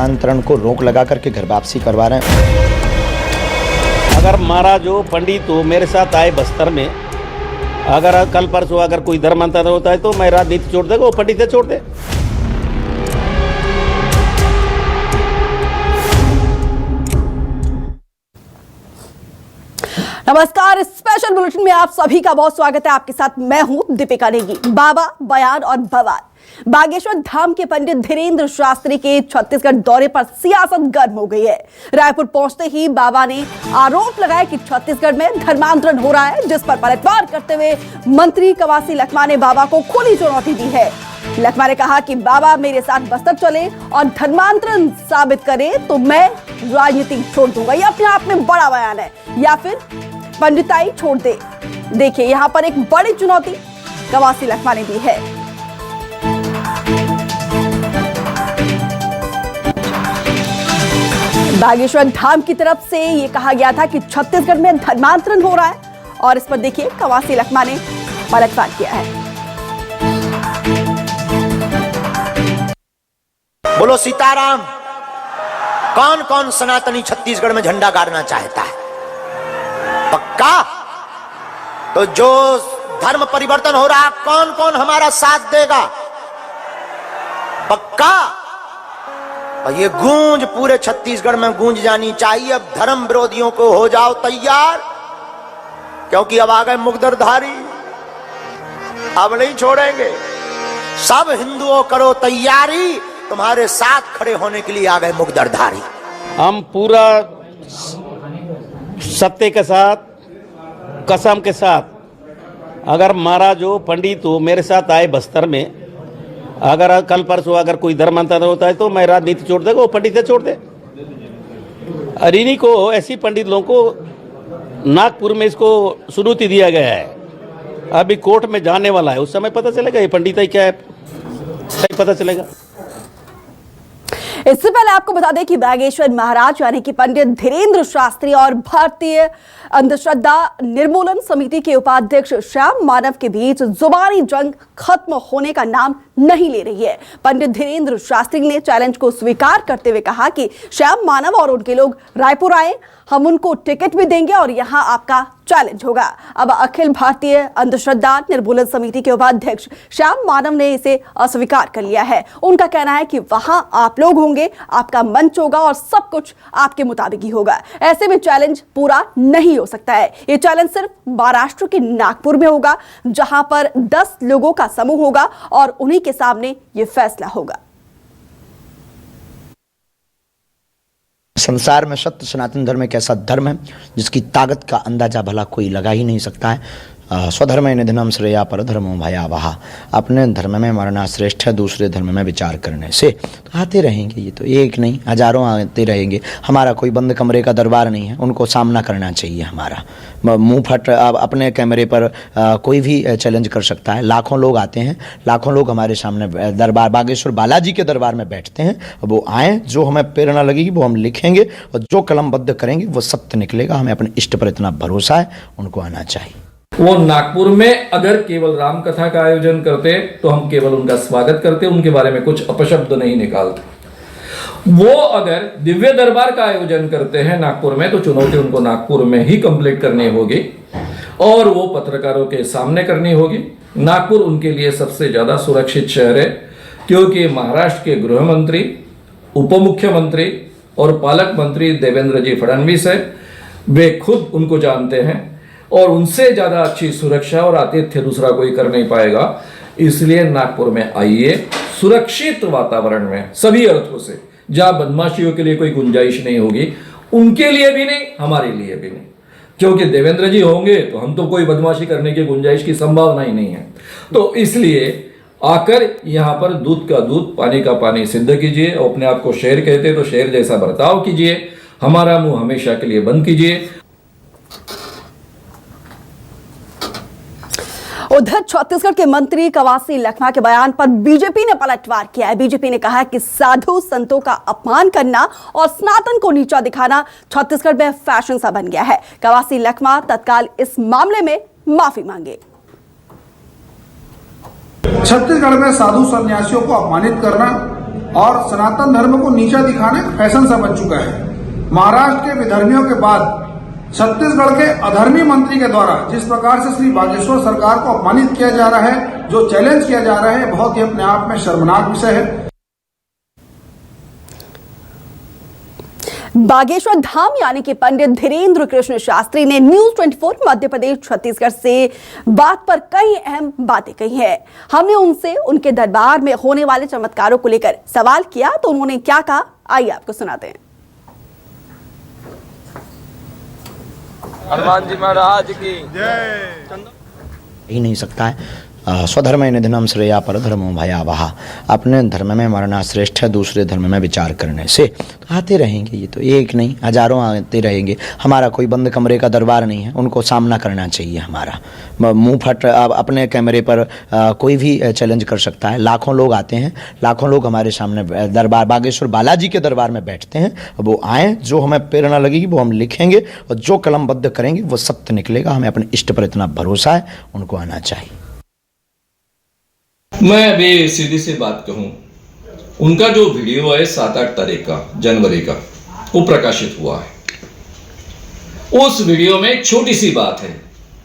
धर्मांतरण को रोक लगा करके घर वापसी करवा रहे हैं। अगर महाराज जो पंडित हो मेरे साथ आए बस्तर में, अगर कल परसों अगर कोई धर्मांतरण होता है तो मैं राजनीति छोड़ देगा, वो पंडित छोड़ दे। नमस्कार, स्पेशल बुलेटिन में आप सभी का बहुत स्वागत है। आपके साथ मैं हूं दीपिका नेगी। बाबा, बयान और बवाल। बागेश्वर धाम के पंडित धीरेन्द्र शास्त्री के छत्तीसगढ़ दौरे पर सियासत गर्म हो गई है। रायपुर पहुंचते ही बाबा ने आरोप लगाया कि छत्तीसगढ़ में धर्मांतरण हो रहा है, जिस पर पलटवार करते हुए मंत्री कवासी लखमा ने बाबा को खुली चुनौती दी है। लखमा ने कहा कि बाबा मेरे साथ बस्तर चले और धर्मांतरण साबित करे तो मैं राजनीति छोड़ दूंगा। यह अपने आप में बड़ा बयान है, या फिर पंडिताई छोड़ दे। देखिए, यहां पर एक बड़ी चुनौती कवासी लखमा ने दी है। बागेश्वर धाम की तरफ से यह कहा गया था कि छत्तीसगढ़ में धर्मांतरण हो रहा है, और इस पर देखिए कवासी लखमा ने पलटवार किया है। बोलो सीताराम। कौन कौन सनातनी छत्तीसगढ़ में झंडा गाड़ना चाहता है? पक्का? तो जो धर्म परिवर्तन हो रहा, कौन कौन हमारा साथ देगा? पक्का? और ये गूंज पूरे छत्तीसगढ़ में गूंज जानी चाहिए। अब धर्म विरोधियों को हो जाओ तैयार, क्योंकि अब आ गए मुगदरधारी, अब नहीं छोड़ेंगे। सब हिंदुओं करो तैयारी, तुम्हारे साथ खड़े होने के लिए आ गए मुगदरधारी। हम पूरा सत्य के साथ, कसम के साथ, अगर महाराज हो पंडित हो मेरे साथ आए बस्तर में, अगर कल परसों अगर कोई धर्मांतरण होता है तो मैं राजनीति छोड़ देगा, वो पंडित छोड़ दे। अरिनी को ऐसी पंडित लोगों को नागपुर में इसको सुनौती दिया गया है। अभी कोर्ट में जाने वाला है, उस समय पता चलेगा ये पंडित क्या है, सही पता चलेगा। इससे पहले आपको बता दें कि बागेश्वर महाराज यानी कि पंडित धीरेन्द्र शास्त्री और भारतीय अंधश्रद्धा निर्मूलन समिति के उपाध्यक्ष श्याम मानव के बीच जुबानी जंग खत्म होने का नाम नहीं ले रही है। पंडित धीरेन्द्र शास्त्री ने चैलेंज को स्वीकार करते हुए कहा कि श्याम मानव और उनके लोग रायपुर आए, हम उनको टिकट भी देंगे और यहां आपका चैलेंज होगा। अब अखिल भारतीय अंधश्रद्धा निर्मूलन समिति के उपाध्यक्ष श्याम मानव ने इसे अस्वीकार कर लिया है। उनका कहना है कि वहां आप लोग होंगे, आपका मंच होगा और सब कुछ आपके मुताबिक ही होगा। ऐसे में चैलेंज पूरा नहीं हो सकता है। ये चैलेंज सिर्फ महाराष्ट्र के नागपुर में होगा, जहां पर 10 लोगों का समूह होगा और उन्हीं के सामने ये फैसला होगा। संसार में सत्य सनातन धर्म एक ऐसा धर्म है जिसकी ताकत का अंदाजा भला कोई लगा ही नहीं सकता है। स्वधर्म निधनम श्रेया परधर्मो भयावह। अपने धर्म में मरना श्रेष्ठ है दूसरे धर्म में विचार करने से। तो आते रहेंगे, ये तो एक नहीं हजारों आते रहेंगे। हमारा कोई बंद कमरे का दरबार नहीं है, उनको सामना करना चाहिए। हमारा मुंह फट अपने कैमरे पर कोई भी चैलेंज कर सकता है। लाखों लोग आते हैं, लाखों लोग हमारे सामने दरबार बागेश्वर बालाजी के दरबार में बैठते हैं। वो आए, जो हमें प्रेरणा लगेगी वो हम लिखेंगे और जो कलमबद्ध करेंगे वो सत्य निकलेगा। हमें अपने इष्ट पर इतना भरोसा है, उनको आना चाहिए। वो नागपुर में अगर केवल राम कथा का आयोजन करते तो हम केवल उनका स्वागत करते, उनके बारे में कुछ अपशब्द नहीं निकालते। वो अगर दिव्य दरबार का आयोजन करते हैं नागपुर में, तो चुनौती उनको नागपुर में ही कंप्लीट करनी होगी और वो पत्रकारों के सामने करनी होगी। नागपुर उनके लिए सबसे ज्यादा सुरक्षित शहर है, क्योंकि महाराष्ट्र के गृह मंत्री, उप मुख्यमंत्री और पालक मंत्री देवेंद्र जी फडणवीस है। वे खुद उनको जानते हैं और उनसे ज्यादा अच्छी सुरक्षा और आतिथ्य दूसरा कोई कर नहीं पाएगा। इसलिए नागपुर में आइए, सुरक्षित वातावरण में सभी अर्थों से, जहां बदमाशियों के लिए कोई गुंजाइश नहीं होगी, उनके लिए भी नहीं, हमारे लिए भी नहीं। क्योंकि देवेंद्र जी होंगे तो हम तो कोई बदमाशी करने की गुंजाइश की संभावना ही नहीं है। तो इसलिए आकर यहां पर दूध का दूध, पानी का पानी सिद्ध कीजिए। अपने आप को शेर कहते तो शेर जैसा बर्ताव कीजिए। हमारा मुंह हमेशा के लिए बंद कीजिए। उधर छत्तीसगढ़ के मंत्री कवासी लखमा के बयान पर बीजेपी ने पलटवार किया है। बीजेपी ने कहा है कि साधु संतों का अपमान करना और सनातन को नीचा दिखाना छत्तीसगढ़ में फैशन सा बन गया है। कवासी लखमा तत्काल इस मामले में माफी मांगे। छत्तीसगढ़ में साधु सन्यासियों को अपमानित करना और सनातन धर्म को नीचा दिखाने का फैशन सा बन चुका है। महाराष्ट्र के विधर्मियों के बाद छत्तीसगढ़ के अधर्मी मंत्री के द्वारा जिस प्रकार से श्री बागेश्वर सरकार को अपमानित किया जा रहा है, जो चैलेंज किया जा रहा है, बहुत ही अपने आप में शर्मनाक विषय है। बागेश्वर धाम यानी कि पंडित धीरेन्द्र कृष्ण शास्त्री ने न्यूज 24 मध्य प्रदेश छत्तीसगढ़ से बात पर कई अहम बातें कही हैं। हमने उनसे उनके दरबार में होने वाले चमत्कारों को लेकर सवाल किया तो उन्होंने क्या कहा, आइए आपको सुनाते हैं। हनुमान जी महाराज की जय। ही नहीं सकता है। स्वधर्म निधनम श्रेया पर धर्मो भयावहा। अपने धर्म में मरना श्रेष्ठ है दूसरे धर्म में विचार करने से। तो आते रहेंगे, ये तो एक नहीं हजारों आते रहेंगे। हमारा कोई बंद कमरे का दरबार नहीं है, उनको सामना करना चाहिए। हमारा मुंह फट अपने कैमरे पर कोई भी चैलेंज कर सकता है। लाखों लोग आते हैं, लाखों लोग हमारे सामने दरबार बागेश्वर बालाजी के दरबार में बैठते हैं। वो आए, जो हमें प्रेरणा लगेगी वो हम लिखेंगे और जो कलमबद्ध करेंगे वो सत्य निकलेगा। हमें अपने इष्ट पर इतना भरोसा है, उनको आना चाहिए। मैं अभी सीधी सी बात कहूं, उनका जो वीडियो है 7-8 तारीख का जनवरी का वो प्रकाशित हुआ है। उस वीडियो में एक छोटी सी बात है,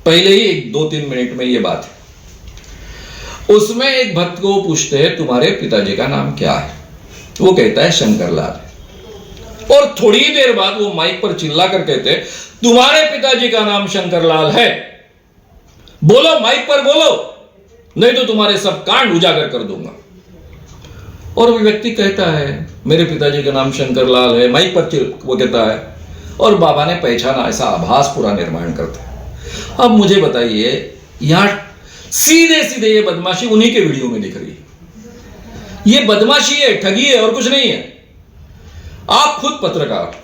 पहले ही 1-2-3 मिनट में ये बात है। उसमें एक भक्त को पूछते हैं तुम्हारे पिताजी का नाम क्या है, वो कहता है शंकरलाल। और थोड़ी देर बाद वो माइक पर चिल्ला कर कहते तुम्हारे पिताजी का नाम शंकरलाल है, बोलो माइक पर बोलो, नहीं तो तुम्हारे सब कांड उजागर कर दूंगा। और वो व्यक्ति कहता है मेरे पिताजी का नाम शंकरलाल है, माइक पर वो कहता है, और बाबा ने पहचाना, ऐसा आभास पूरा निर्माण करता है। अब मुझे बताइए, यहां सीधे सीधे ये बदमाशी उन्हीं के वीडियो में दिख रही है। ये बदमाशी है, ठगी है, और कुछ नहीं है। आप खुद पत्रकार,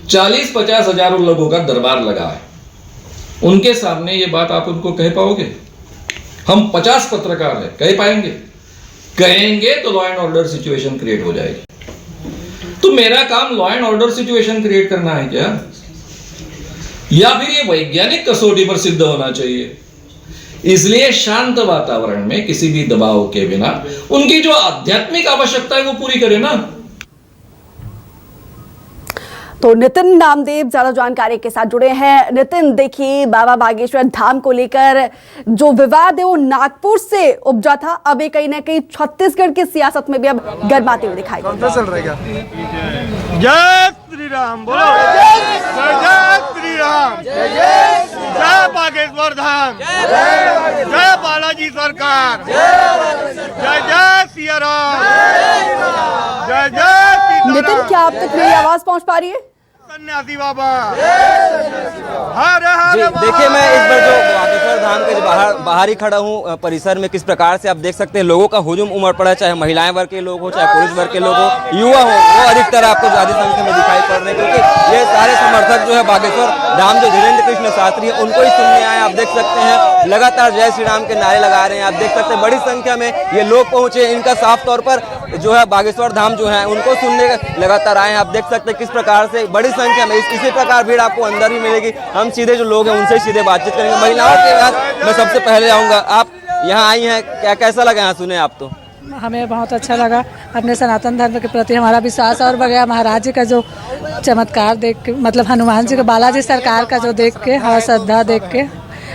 40-50 हजारों लोगों का दरबार लगा है, उनके सामने ये बात आप उनको कह पाओगे? हम 50 पत्रकार हैं, कह पाएंगे? कहेंगे तो law and order situation create हो जाएगी। तो मेरा काम law and order situation create करना है क्या, या फिर ये वैज्ञानिक कसौटी पर सिद्ध होना चाहिए? इसलिए शांत वातावरण में किसी भी दबाव के बिना उनकी जो आध्यात्मिक आवश्यकता है वो पूरी करें ना। तो नितिन नामदेव ज्यादा जानकारी के साथ जुड़े हैं। नितिन, देखिए बाबा बागेश्वर धाम को लेकर जो विवाद है वो नागपुर से उपजा था, अब ये कहीं ना कहीं छत्तीसगढ़ की सियासत में भी अब गरमाते हुए दिखाई दे रहा है। जय श्री राम, बोलो जय श्री राम, जय बागेश्वर धाम, जय बालाजी सरकार, जय जय सिया राम, जय जय सीताराम। नितिन, क्या आप तक मेरी आवाज पहुंच पा रही है? सन्यासी बाबा जी, देखिए मैं इस बार जो बागेश्वर धाम के बाहर ही खड़ा हूँ परिसर में, किस प्रकार से आप देख सकते हैं लोगों का हुजूम उमड़ पड़ा, चाहे महिलाएं वर्ग के लोग हो, चाहे पुरुष वर्ग के लोग हो, युवा हो, वो अधिकतर आपको ज्यादा संख्या में दिखाई पड़ रहे हैं, क्योंकि ये सारे समर्थक जो है बागेश्वर धाम जो धीरेन्द्र कृष्ण शास्त्री है उनको ही सुनने आए। आप देख सकते हैं लगातार जय श्री राम के नारे लगा रहे हैं। आप देख सकते हैं बड़ी संख्या में ये लोग पहुंचे, इनका साफ तौर पर जो है बागेश्वर धाम जो है उनको सुनने लगातार आए हैं। आप देख सकते हैं किस प्रकार से बड़ी संख्या में इसी प्रकार भीड़ आपको अंदर भी मिलेगी। हम सीधे जो लोग हैं उनसे सीधे बातचीत करेंगे। महिलाओं के बाद मैं सबसे पहले आऊंगा, आप यहाँ आई हैं, क्या कैसा लगा यहाँ सुने आप? तो हमें बहुत अच्छा लगा, अपने सनातन धर्म के प्रति हमारा विश्वास और बढ़ गया। महाराज जी का जो चमत्कार देख के, मतलब हनुमान जी का, बालाजी सरकार का जो देख के, हमारा श्रद्धा देख के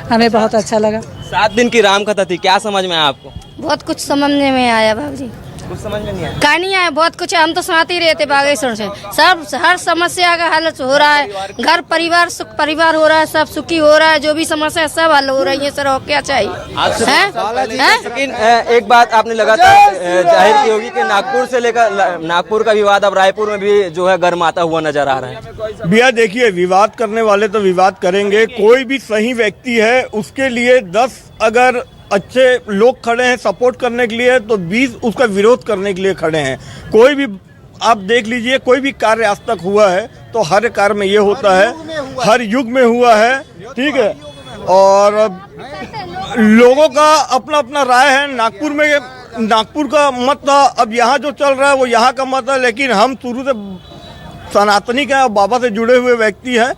हमें बहुत अच्छा लगा। 7 दिन की राम कथा थी, क्या समझ में आया आपको? बहुत कुछ समझने में आया बाबू जी, कुछ समझ में नहीं आया? कहा नहीं आया, बहुत कुछ हम तो सुनाते ही रहते बागेश्वर से। सब हर समस्या का हल हो रहा है, घर परिवार सुख परिवार हो रहा है, सब सुखी हो रहा है, जो भी समस्या सब हल हो रही है सर। और क्या चाहिए? लेकिन एक बात आपने लगातार जाहिर की होगी कि नागपुर से लेकर नागपुर का विवाद अब रायपुर में भी जो है गर्माता हुआ नजर आ रहा है। भैया देखिए, विवाद करने वाले तो विवाद करेंगे, कोई भी सही व्यक्ति है उसके लिए 10 अगर अच्छे लोग खड़े हैं सपोर्ट करने के लिए तो 20 उसका विरोध करने के लिए खड़े हैं। कोई भी आप देख लीजिए, कोई भी कार्य आज तक हुआ है तो हर कार्य में ये होता है, हर युग में हुआ है, ठीक है। और लोगों का अपना अपना राय है। नागपुर का मत था, अब यहाँ जो चल रहा है वो यहाँ का मत है, लेकिन हम शुरू से सनातनी के बाबा से जुड़े हुए व्यक्ति हैं,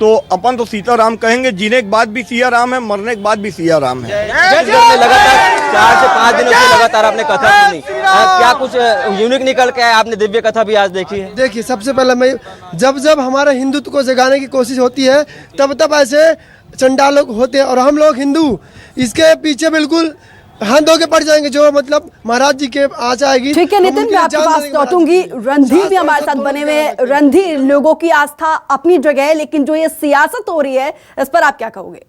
तो अपन तो सीताराम कहेंगे, जीने के बाद भी सिया राम है, मरने के बाद भी सिया राम है। लगातार 4 से 5 दिनों से लगातार आपने कथा सुनी, क्या कुछ यूनिक निकल के आया? आपने दिव्य कथा भी आज देखी है? देखिए, सबसे पहले मैं जब हमारे हिंदुत्व को जगाने की कोशिश होती है तब ऐसे चंडाल लोग होते हैं, और हम लोग हिंदू इसके पीछे बिल्कुल हाथ धो के पड़ जाएंगे जो मतलब महाराज जी के आ जाएगी। ठीक है नितिन, मैं आपके पास लौटूंगी। रणधीर भी हमारे साथ बने हुए। रणधीर, लोगों की आस्था अपनी जगह है, लेकिन जो ये सियासत हो रही है इस पर आप क्या कहोगे?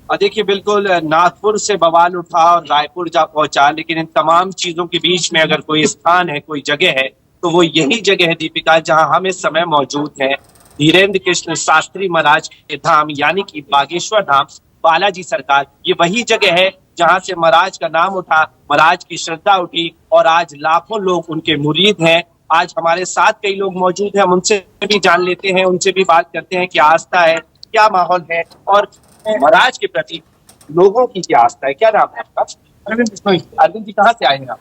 देखिए, बिल्कुल नागपुर से बवाल उठा और रायपुर जा पहुंचा, लेकिन इन तमाम चीजों के बीच में अगर कोई स्थान है, कोई जगह है, तो वो यही जगह है दीपिका, जहां हम इस समय मौजूद हैं। धीरेन्द्र कृष्ण शास्त्री महाराज के धाम यानी कि बागेश्वर धाम, बालाजी सरकार, ये वही जगह है जहां से महाराज का नाम उठा, महाराज की श्रद्धा उठी, और आज लाखों लोग उनके मुरीद हैं। आज हमारे साथ कई लोग मौजूद हैं, हम उनसे भी जान लेते हैं, उनसे भी बात करते हैं, क्या आस्था है, क्या माहौल है, और महाराज के प्रति लोगों की क्या आस्था है। क्या नाम है आपका? अरविंद बिश्नोई। अरविंद जी, कहाँ से आए हैं आप?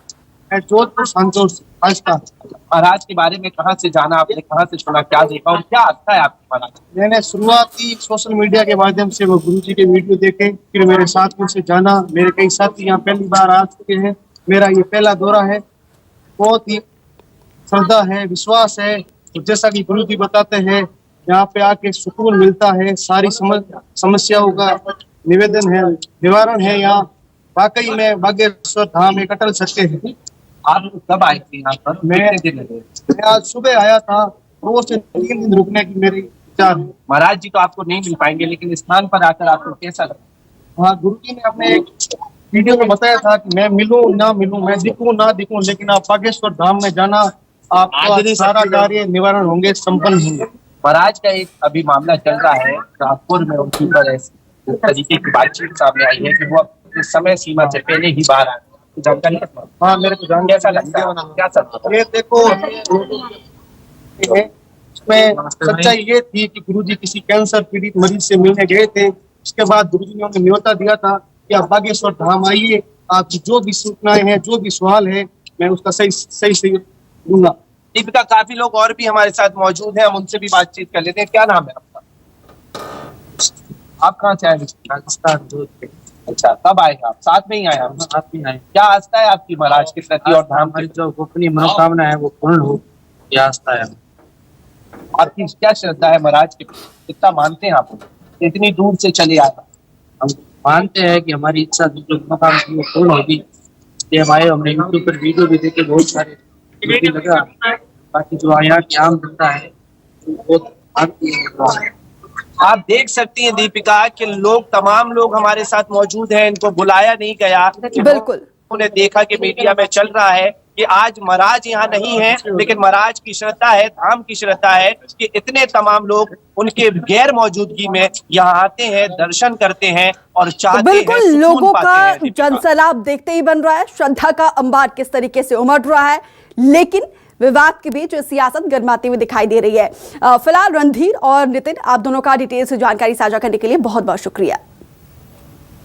जोधपुर संतोष आस्था। महाराज के बारे में कहाँ से जाना आपने, कहाँ से सुना, क्या देखा और क्या आस्था है आपकी महाराज? मैंने शुरुआती सोशल मीडिया के माध्यम से वो गुरु जी के वीडियो देखे, फिर मेरे साथियों से जाना। मेरे कई साथी यहाँ पहली बार आ चुके हैं, मेरा ये पहला दौरा है। बहुत ही श्रद्धा है, विश्वास है, तो जैसा कि गुरु जी बताते हैं यहाँ पे आके सुकून मिलता है, सारी समस्याओं का निवेदन है, निवारण है। यहाँ वाकई में बागेश्वर धाम एक अटल सत्य है। आप कब आए थे यहाँ पर? मैं आज सुबह आया था, 2 से 3 दिन रुकने की मेरी विचार है। महाराज जी तो आपको नहीं मिल पाएंगे, लेकिन स्थान पर आकर आपको कैसा लगा? हाँ, गुरु जी ने अपने एक वीडियो में बताया था कि मैं मिलूं ना मिलूं, मैं दिखूं ना दिखूं, लेकिन आप बागेश्वर धाम में जाना, आपका सारा कार्य निवारण होंगे, संपन्न होंगे। महाराज का एक अभी मामला चल रहा है नागपुर में, उनकी पर ऐसी तरीके की बातचीत सामने आई है कि वो अपने समय सीमा से पहले ही बाहर आ गए। जानकारी? हाँ, मेरे को जान कैसा लगता है, क्या सब? ये देखो, इसमें सच्चाई ये थी कि गुरुजी किसी कैंसर पीड़ित मरीज से मिलने गए थे। उसके बाद गुरुजी ने उन्हें न्योता दिया था कि आप बागेश्वर धाम आइए, आपकी जो भी सूचनाएं हैं, जो भी सवाल है, मैं उसका सही दूंगा। दीपिका, काफी लोग और भी हमारे साथ मौजूद हैं, हम उनसे भी बातचीत कर लेते हैं। क्या नाम है आपका? आप कहाँ से आए? राजस्थान। अच्छा, कब आए आप? साथ में ही आए आप? साथ में आए। क्या आस्था है आपकी महाराज के प्रति और धाम की? जो अपनी मनोकामना है वो पूर्ण हो, क्या आस्था है। आपकी क्या श्रद्धा है महाराज के? कितना मानते हैं आप? इतनी दूर से चले आए? हम मानते हैं कि हमारी इच्छा जो मनोकामना वो पूर्ण होगी। हम आए, हमने यूट्यूब पर वीडियो भी देखे, बहुत सारे लगा। बाकी जो यहाँ की आम जनता है बहुत आप देख सकती हैं दीपिका कि लोग, तमाम लोग हमारे साथ मौजूद हैं, इनको बुलाया नहीं गया। बिल्कुल, उन्होंने देखा कि मीडिया में चल रहा है कि आज महाराज यहाँ नहीं है, लेकिन महाराज की श्रद्धा है, धाम की श्रद्धा है कि इतने तमाम लोग उनके गैर मौजूदगी में यहाँ आते हैं, दर्शन करते हैं और चाहते हैं, बिल्कुल लोगों का जनसैलाब देखते ही बन रहा है। श्रद्धा का अंबार किस तरीके से उमड़ रहा है, लेकिन विवाद के बीच सियासत गर्माती हुई दिखाई दे रही है। फिलहाल रणधीर और नितिन, आप दोनों का डिटेल से जानकारी साझा करने के लिए बहुत बहुत शुक्रिया।